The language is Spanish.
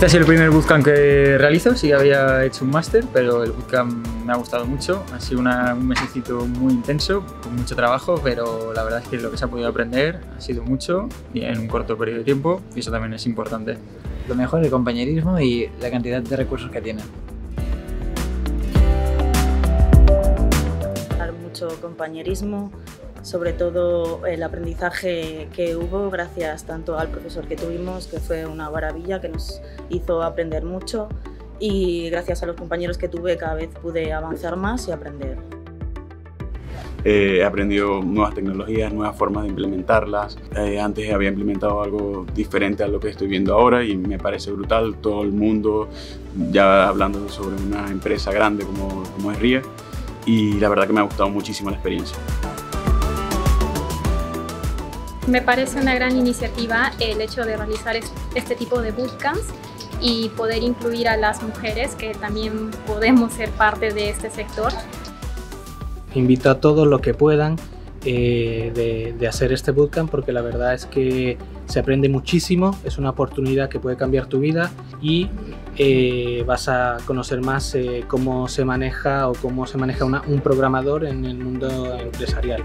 Este ha sido el primer bootcamp que realizo, sí que había hecho un máster, pero el bootcamp me ha gustado mucho. Ha sido un mesecito muy intenso, con mucho trabajo, pero la verdad es que lo que se ha podido aprender ha sido mucho y en un corto periodo de tiempo, y eso también es importante. Lo mejor, el compañerismo y la cantidad de recursos que tienen. Mucho compañerismo, sobre todo el aprendizaje que hubo gracias tanto al profesor que tuvimos, que fue una maravilla, que nos hizo aprender mucho, y gracias a los compañeros que tuve cada vez pude avanzar más y aprender. He aprendido nuevas tecnologías, nuevas formas de implementarlas. Antes había implementado algo diferente a lo que estoy viendo ahora y me parece brutal. Todo el mundo ya hablando sobre una empresa grande como es RIA, y la verdad que me ha gustado muchísimo la experiencia. Me parece una gran iniciativa el hecho de realizar este tipo de bootcamps y poder incluir a las mujeres que también podemos ser parte de este sector. Invito a todos los que puedan de hacer este bootcamp, porque la verdad es que se aprende muchísimo, es una oportunidad que puede cambiar tu vida y vas a conocer más cómo se maneja o cómo se maneja un programador en el mundo empresarial.